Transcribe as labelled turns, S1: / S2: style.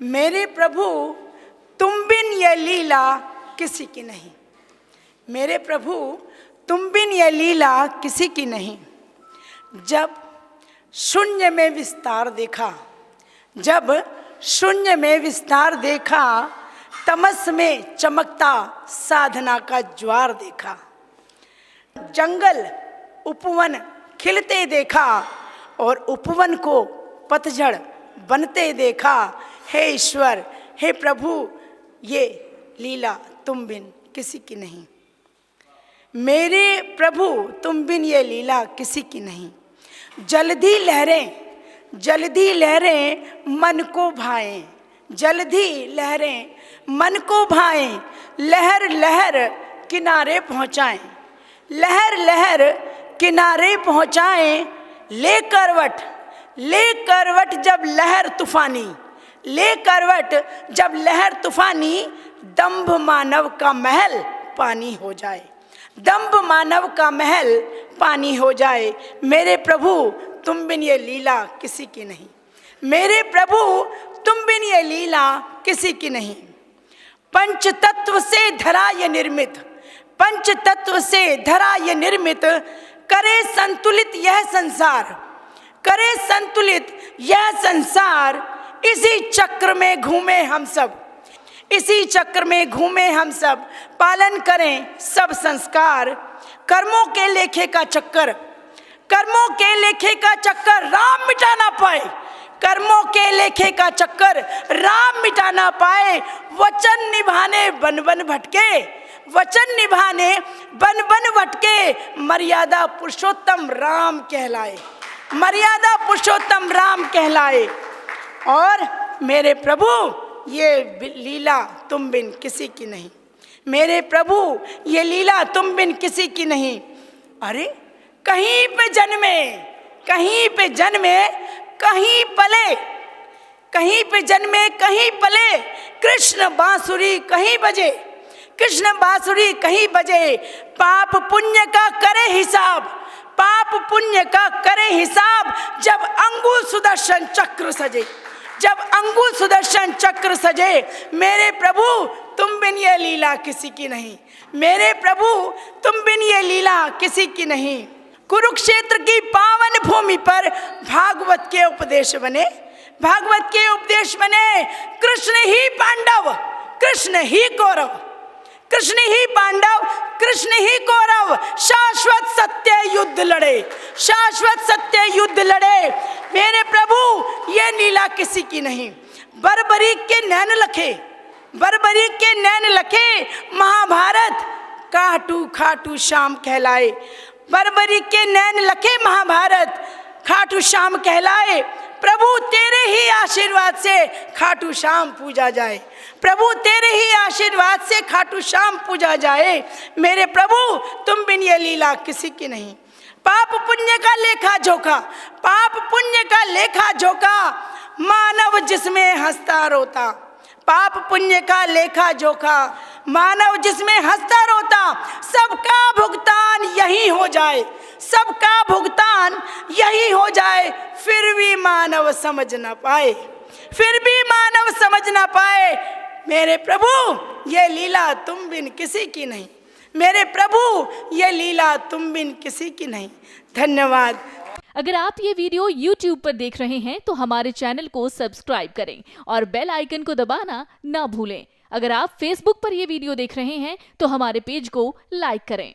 S1: मेरे प्रभु तुम बिन ये लीला किसी की नहीं। मेरे प्रभु तुम बिन ये लीला किसी की नहीं। जब शून्य में विस्तार देखा, जब शून्य में विस्तार देखा, तमस में चमकता साधना का ज्वार देखा। जंगल उपवन खिलते देखा और उपवन को पतझड़ बनते देखा। हे ईश्वर, हे प्रभु, ये लीला तुम बिन किसी की नहीं। मेरे प्रभु तुम बिन ये लीला किसी की नहीं। जल्दी लहरें, जल्दी लहरें मन को भाएं, जल्दी लहरें मन को भाएं। लहर लहर किनारे पहुँचाएं, लहर लहर किनारे पहुँचाएं। ले करवट, ले करवट जब लहर तूफानी, ले करवट जब लहर तूफानी। दंभ मानव का महल पानी हो जाए, दंभ मानव का महल पानी हो जाए। मेरे प्रभु तुम बिन ये लीला किसी की नहीं। मेरे प्रभु तुम बिन ये लीला किसी की नहीं। पंच तत्व से धरा ये निर्मित, पंच तत्व से धरा ये निर्मित। करे संतुलित यह संसार, करे संतुलित यह संसार। इसी चक्र में घूमे हम सब, इसी चक्र में घूमे हम सब। पालन करें सब संस्कार। कर्मों के लेखे का चक्कर, कर्मों के लेखे का चक्कर राम मिटा ना पाए, कर्मों के लेखे का चक्कर राम मिटा ना पाए। वचन निभाने बन बन भटके, वचन निभाने बन बन भटके। मर्यादा पुरुषोत्तम राम कहलाए, मर्यादा पुरुषोत्तम राम कहलाए। और मेरे प्रभु ये लीला तुम बिन किसी की नहीं। मेरे प्रभु ये लीला तुम बिन किसी की नहीं। अरे कहीं पे जन्मे, कहीं पे जन्मे, कहीं पले, कहीं पे जन्मे कहीं पले। कृष्ण बांसुरी कहीं बजे, कृष्ण बांसुरी कहीं बजे। पाप पुण्य का करे हिसाब, पाप पुण्य का करे हिसाब। जब अंगुल सुदर्शन चक्र सजे, जब अंगुल सुदर्शन चक्र सजे। मेरे प्रभु तुम बिन ये लीला किसी की नहीं। मेरे प्रभु तुम बिन ये लीला किसी की नहीं। कुरुक्षेत्र की पावन भूमि पर भागवत के उपदेश बने, भागवत के उपदेश बने। कृष्ण ही पांडव, कृष्ण ही कौरव, कृष्ण ही पांडव, कृष्ण ही कौरव। शाश्वत सत्य युद्ध लड़े, शाश्वत सत्य युद्ध लड़े। मेरे प्रभु ये लीला किसी की नहीं। बर्बरीक के नैन लखे, बर्बरीक के नैन लखे। महाभारत काटू खाटू श्याम कहलाए, बर्बरीक के नैन लखे। महाभारत खाटू श्याम कहलाए। प्रभु तेरे ही आशीर्वाद से खाटू श्याम पूजा जाए, प्रभु तेरे ही आशीर्वाद से खाटू श्याम पूजा जाए। मेरे प्रभु तुम बिन ये लीला किसी की नहीं। पाप पुण्य का लेखा जोखा, पाप पुण्य का लेखा जोखा। मानव जिसमें हंसता रोता, पाप पुण्य का लेखा जोखा। मानव जिसमें हंसता रोता। सबका भुगतान यही हो जाए, सबका भुगतान यही हो जाए। फिर भी मानव समझ ना पाए, फिर भी मानव समझ ना पाए। मेरे प्रभु ये लीला तुम बिन किसी की नहीं। मेरे प्रभु ये लीला तुम बिन किसी की नहीं। धन्यवाद।
S2: अगर आप ये वीडियो YouTube पर देख रहे हैं तो हमारे चैनल को सब्सक्राइब करें और बेल आइकन को दबाना ना भूलें। अगर आप Facebook पर ये वीडियो देख रहे हैं तो हमारे पेज को लाइक करें।